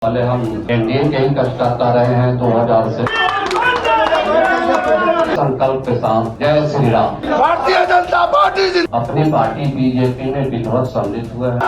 पहले हम एनडीए के ही करता रहे हैं 2000 से। संकल्प के साथ जय श्री राम। भारतीय जनता पार्टी अपनी पार्टी बीजेपी में विधिवत सम्मिलित हुए हैं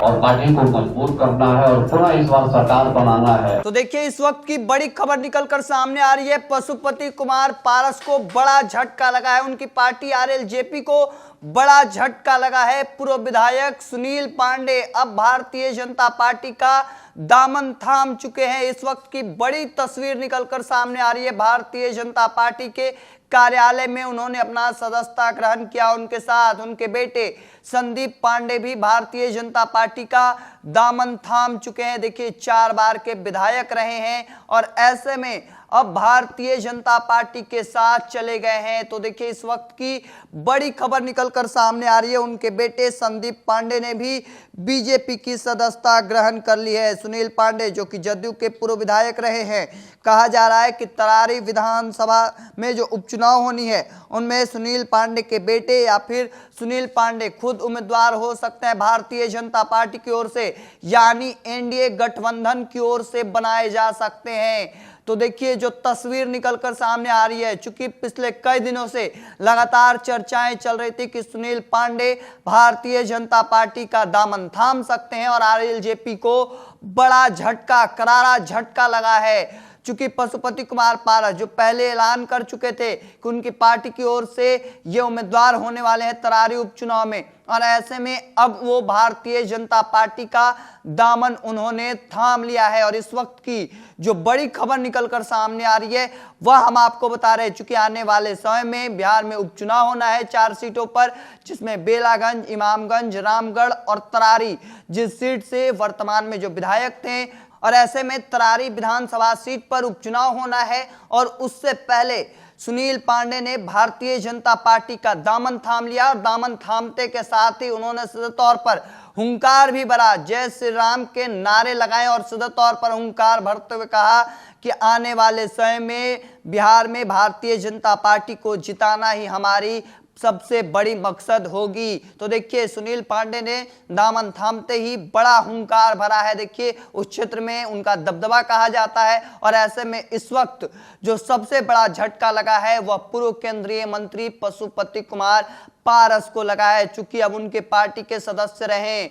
और पार्टी को मजबूत करना है और पुनः इस बार सरकार बनाना है। तो देखिए, इस वक्त की बड़ी खबर निकलकर सामने आ रही है। पशुपति कुमार पारस को बड़ा झटका लगा है, उनकी पार्टी आरएलजेपी को बड़ा झटका लगा है। पूर्व विधायक सुनील पांडे अब भारतीय जनता पार्टी का दामन थाम चुके हैं। इस वक्त की बड़ी तस्वीर निकलकर सामने आ रही है। भारतीय जनता पार्टी के कार्यालय में उन्होंने अपना सदस्यता ग्रहण किया। उनके साथ उनके बेटे संदीप पांडे भी भारतीय जनता पार्टी का दामन थाम चुके हैं। देखिए, 4 बार के विधायक रहे हैं और ऐसे में अब भारतीय जनता पार्टी के साथ चले गए हैं। तो देखिए, इस वक्त की बड़ी खबर निकलकर सामने आ रही है। उनके बेटे संदीप पांडे ने भी बीजेपी की सदस्यता ग्रहण कर ली है। सुनील पांडे जो कि जदयू के पूर्व विधायक रहे हैं, कहा जा रहा है कि तरारी विधानसभा में जो उपचुनाव होनी है उनमें सुनील पांडे के बेटे या फिर सुनील पांडे खुद उम्मीदवार हो सकते हैं भारतीय जनता पार्टी की ओर से, यानी एनडीए गठबंधन की ओर से बनाए जा सकते हैं। तो देखिए, जो तस्वीर निकलकर सामने आ रही है, चूंकि पिछले कई दिनों से लगातार चर्चाएं चल रही थी कि सुनील पांडे भारतीय जनता पार्टी का दामन थाम सकते हैं और आरएलजेपी को बड़ा झटका, करारा झटका लगा है। चूंकि पशुपति कुमार पारस जो पहले ऐलान कर चुके थे कि उनकी पार्टी की ओर से ये उम्मीदवार होने वाले हैं तरारी उपचुनाव में, और ऐसे में अब वो भारतीय जनता पार्टी का दामन उन्होंने थाम लिया है। और इस वक्त की जो बड़ी खबर निकलकर सामने आ रही है वह हम आपको बता रहे हैं। चूंकि आने वाले समय में बिहार में उपचुनाव होना है 4 सीटों पर, जिसमें बेलागंज, इमामगंज, रामगढ़ और तरारी, जिस सीट से वर्तमान में जो विधायक थे, और ऐसे में तरारी विधानसभा सीट पर उपचुनाव होना है। और उससे पहले सुनील पांडे ने भारतीय जनता पार्टी का दामन थाम लिया और दामन थामते के साथ ही उन्होंने सीधे तौर पर हुंकार भी भरा, जय श्री राम के नारे लगाए और सीधे तौर पर हुंकार भरते हुए कहा कि आने वाले समय में बिहार में भारतीय जनता पार्टी को जिताना ही हमारी सबसे बड़ी मकसद होगी। तो देखिए, सुनील पांडे ने दामन थामते ही बड़ा हुंकार भरा है। देखिए, उस क्षेत्र में उनका दबदबा कहा जाता है और ऐसे में इस वक्त जो सबसे बड़ा झटका लगा है वह पूर्व केंद्रीय मंत्री पशुपति कुमार पारस को लगा है। चूंकि अब उनके पार्टी के सदस्य रहे,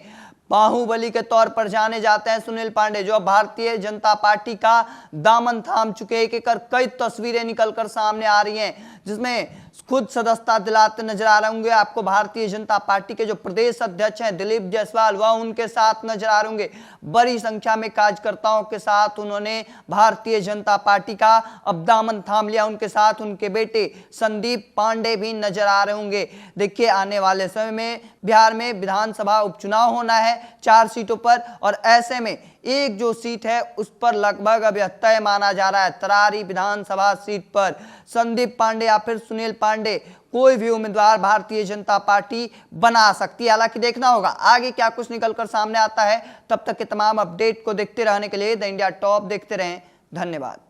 बाहुबली के तौर पर जाने जाते हैं सुनील पांडे, जो भारतीय जनता पार्टी का दामन थाम चुके हैं। एक कई तस्वीरें निकलकर सामने आ रही हैं जिसमें खुद सदस्यता दिलाते नजर आ रहे होंगे आपको। भारतीय जनता पार्टी के जो प्रदेश अध्यक्ष हैं दिलीप जायसवाल, वह उनके साथ नजर आ रहे होंगे। बड़ी संख्या में कार्यकर्ताओं के साथ उन्होंने भारतीय जनता पार्टी का अब दामन थाम लिया। उनके साथ उनके बेटे संदीप पांडे भी नजर आ रहे होंगे। देखिए, आने वाले समय में बिहार में विधानसभा उपचुनाव होना है 4 सीटों पर, और ऐसे में एक जो सीट है उस पर लगभग अब यह तय माना जा रहा है। तरारी विधानसभा सीट पर संदीप पांडे या फिर सुनील पांडे, कोई भी उम्मीदवार भारतीय जनता पार्टी बना सकती है। हालांकि देखना होगा आगे क्या कुछ निकलकर सामने आता है। तब तक के तमाम अपडेट को देखते रहने के लिए द इंडिया टॉप देखते रहें। धन्यवाद।